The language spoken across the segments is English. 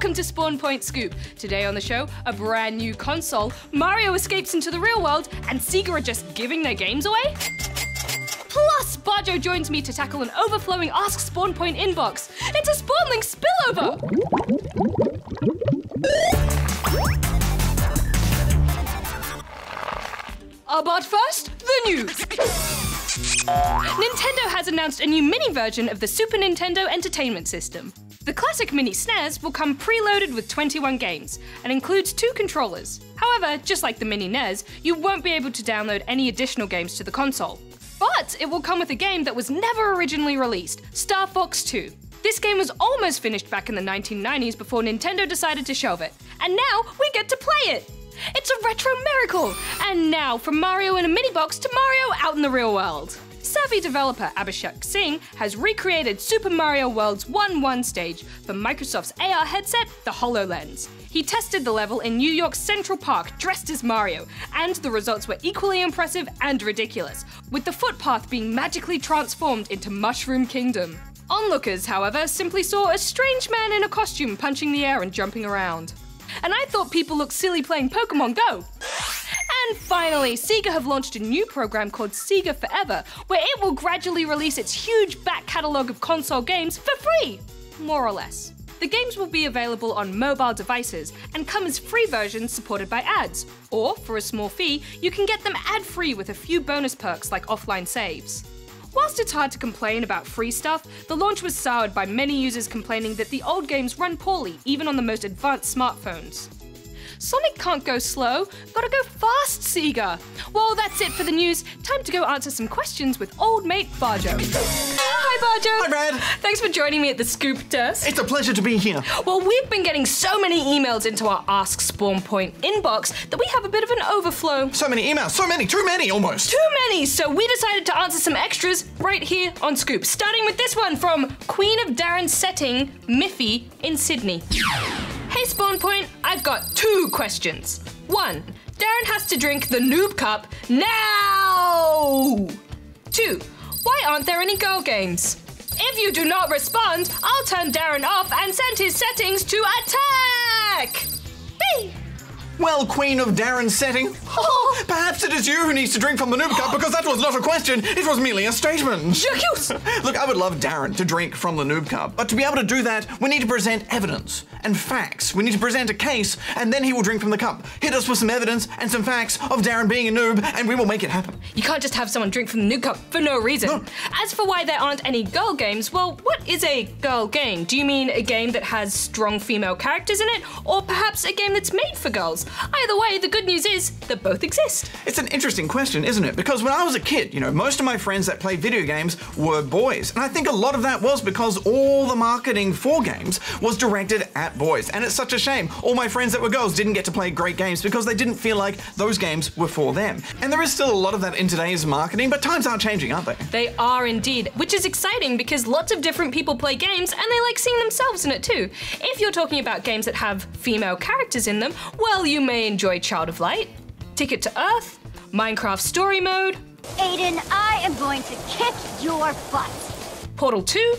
welcome to Spawn Point Scoop. Today on the show, a brand new console, Mario escapes into the real world, and Sega are just giving their games away? Plus, Barjo joins me to tackle an overflowing Ask Spawn Point inbox. It's a SpawnLink spillover! But first, the news. Nintendo has announced a new mini version of the Super Nintendo Entertainment System. The classic mini SNES will come preloaded with 21 games and includes 2 controllers. However, just like the mini NES, you won't be able to download any additional games to the console. But it will come with a game that was never originally released, Star Fox 2. This game was almost finished back in the 1990s before Nintendo decided to shelve it, and now we get to play it! It's a retro miracle! And now, from Mario in a mini box to Mario out in the real world. Savvy developer Abhishek Singh has recreated Super Mario World's 1-1 stage for Microsoft's AR headset, the HoloLens. He tested the level in New York's Central Park dressed as Mario, and the results were equally impressive and ridiculous, with the footpath being magically transformed into Mushroom Kingdom. Onlookers, however, simply saw a strange man in a costume punching the air and jumping around. And I thought people looked silly playing Pokemon Go. And finally, Sega have launched a new program called Sega Forever, where it will gradually release its huge back catalogue of console games for free, more or less. The games will be available on mobile devices and come as free versions supported by ads, or for a small fee, you can get them ad-free with a few bonus perks like offline saves. Whilst it's hard to complain about free stuff, the launch was soured by many users complaining that the old games run poorly, even on the most advanced smartphones. Sonic can't go slow, gotta go fast, Sega! Well, that's it for the news. Time to go answer some questions with old mate Barjo. Hi, Barjo! Hi, Brad! Thanks for joining me at the Scoop Desk. It's a pleasure to be here. Well, we've been getting so many emails into our Ask Spawn Point inbox that we have a bit of an overflow. So many emails, too many almost. Too many! So we decided to answer some extras right here on Scoop, starting with this one from Queen of Darren's Setting, Miffy in Sydney. Hey Spawn Point, I've got 2 questions. 1, Darren has to drink the noob cup now! 2, why aren't there any girl games? If you do not respond, I'll turn Darren off and send his settings to attack! Hey! Well, Queen of Darren's Setting, perhaps it is you who needs to drink from the noob cup because that was not a question, it was merely a statement. Look, I would love Darren to drink from the noob cup, but to be able to do that, we need to present evidence and facts. We need to present a case, and then he will drink from the cup. Hit us with some evidence and some facts of Darren being a noob, and we will make it happen. You can't just have someone drink from the noob cup for no reason. No. As for why there aren't any girl games, well, what is a girl game? Do you mean a game that has strong female characters in it, or perhaps a game that's made for girls? Either way, the good news is that both exist. It's an interesting question, isn't it? Because when I was a kid, most of my friends that played video games were boys. And I think a lot of that was because all the marketing for games was directed at boys. And it's such a shame. All my friends that were girls didn't get to play great games because they didn't feel like those games were for them. And there is still a lot of that in today's marketing, but times are changing, aren't they? They are indeed, which is exciting because lots of different people play games and they like seeing themselves in it too. If you're talking about games that have female characters in them, well, you may enjoy Child of Light, Ticket to Earth, Minecraft Story Mode, Aiden, I am going to kick your butt. Portal 2,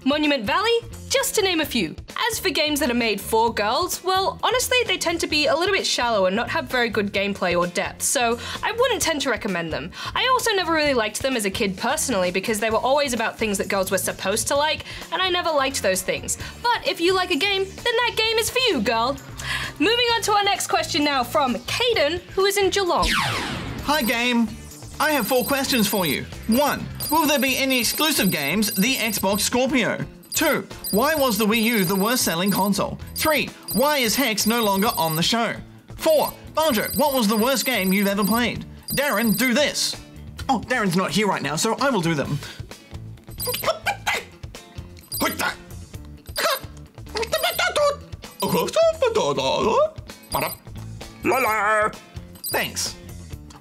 Monument Valley, just to name a few. As for games that are made for girls, well, honestly, they tend to be a little bit shallow and not have very good gameplay or depth, so I wouldn't tend to recommend them. I also never really liked them as a kid personally because they were always about things that girls were supposed to like, and I never liked those things. But if you like a game, then that game is for you, girl. Moving on to our next question now from Caden, who is in Geelong. Hi, game. I have 4 questions for you. 1, will there be any exclusive games the Xbox Scorpio? 2, why was the Wii U the worst selling console? 3, why is Hex no longer on the show? 4, Barjo, what was the worst game you've ever played? Darren, do this. Oh, Darren's not here right now, so I will do them. Thanks.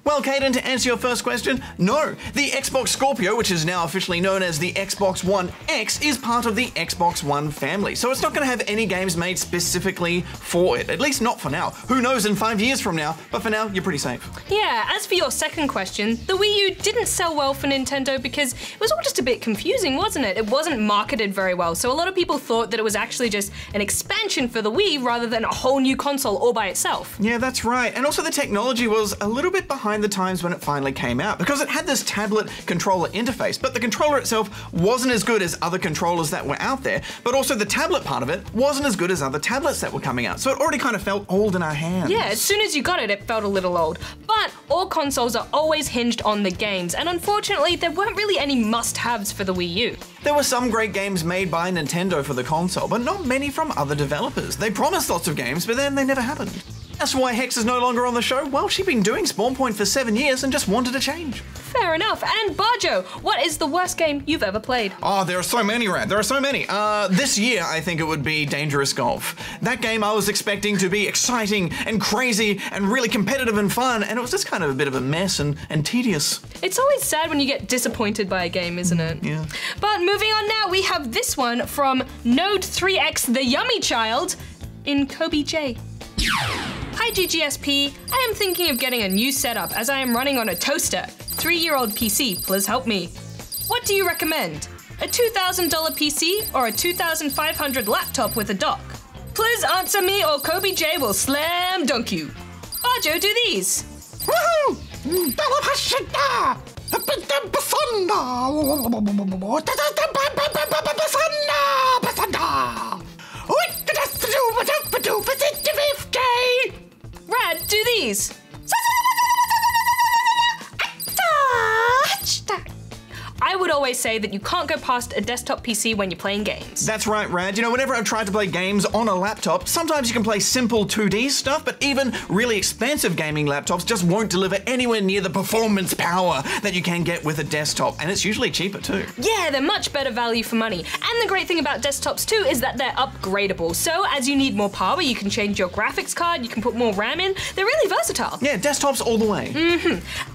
Well, Caden, to answer your first question, no. The Xbox Scorpio, which is now officially known as the Xbox One X, is part of the Xbox One family, so it's not going to have any games made specifically for it, at least not for now. Who knows in 5 years from now, but for now, you're pretty safe. Yeah, as for your second question, the Wii U didn't sell well for Nintendo because it was all just a bit confusing, wasn't it? It wasn't marketed very well, so a lot of people thought that it was actually just an expansion for the Wii rather than a whole new console all by itself. Yeah, that's right. And also the technology was a little bit behind the times when it finally came out, because it had this tablet controller interface, but the controller itself wasn't as good as other controllers that were out there, but also the tablet part of it wasn't as good as other tablets that were coming out, so it already kind of felt old in our hands. Yeah, as soon as you got it, it felt a little old. But all consoles are always hinged on the games, and unfortunately, there weren't really any must-haves for the Wii U. There were some great games made by Nintendo for the console, but not many from other developers. They promised lots of games, but then they never happened. That's why Hex is no longer on the show. Well, she's been doing Spawn Point for 7 years and just wanted a change. Fair enough. And Bajo, what is the worst game you've ever played? Oh, there are so many, Rad. There are so many. This year, I think it would be Dangerous Golf. That game I was expecting to be exciting and crazy and really competitive and fun, and it was just kind of a bit of a mess and tedious. It's always sad when you get disappointed by a game, isn't it? Yeah. But moving on now, we have this one from Node3X the Yummy Child in Kobe J. Hi GGSP, I am thinking of getting a new setup as I am running on a toaster. 3-year-old PC, please help me. What do you recommend? A $2,000 PC or a $2,500 laptop with a dock? Please answer me or Kobe J will slam dunk you. Bajo, do these. Woohoo! Rad, do these. I would always say that you can't go past a desktop PC when you're playing games. That's right, Rad. You know, whenever I've tried to play games on a laptop, sometimes you can play simple 2D stuff, but even really expensive gaming laptops just won't deliver anywhere near the performance power that you can get with a desktop, and it's usually cheaper too. Yeah, they're much better value for money. And the great thing about desktops too is that they're upgradable. So as you need more power, you can change your graphics card, you can put more RAM in. They're really versatile. Yeah, desktops all the way.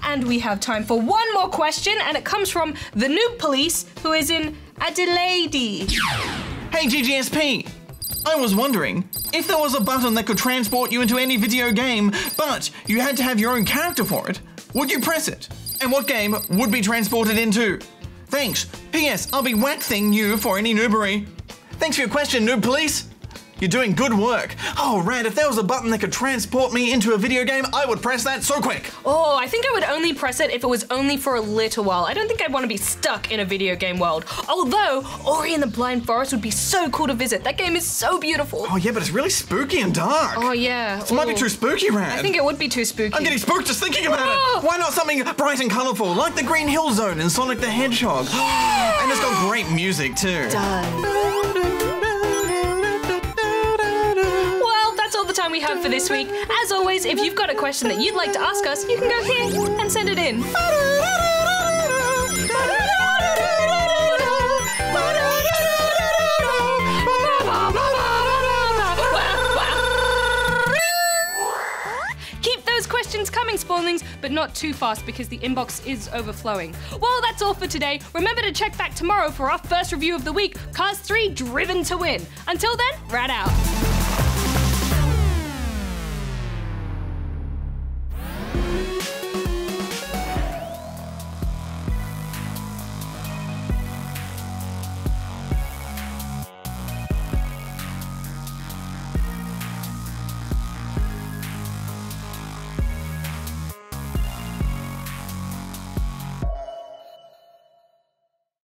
And we have time for one more question, and it comes from the Noob Police, who is in Adelaide. Hey GGSP! I was wondering, if there was a button that could transport you into any video game, but you had to have your own character for it, would you press it? And what game would be transported into? Thanks. P.S. I'll be waxing you for any noobery. Thanks for your question, Noob Police. You're doing good work. Oh, Rad, if there was a button that could transport me into a video game, I would press that so quick. Oh, I think I would only press it if it was only for a little while. I don't think I'd want to be stuck in a video game world. Although, Ori and the Blind Forest would be so cool to visit. That game is so beautiful. Oh yeah, but it's really spooky and dark. Oh yeah. It might be too spooky, Rad. I think it would be too spooky. I'm getting spooked just thinking about it. Why not something bright and colourful, like the Green Hill Zone in Sonic the Hedgehog? And it's got great music too. Time we have for this week. As always, if you've got a question that you'd like to ask us, you can go here and send it in. Keep those questions coming, Spawnlings, but not too fast because the inbox is overflowing. Well, that's all for today. Remember to check back tomorrow for our first review of the week, Cars 3 Driven to Win. Until then, Rad out.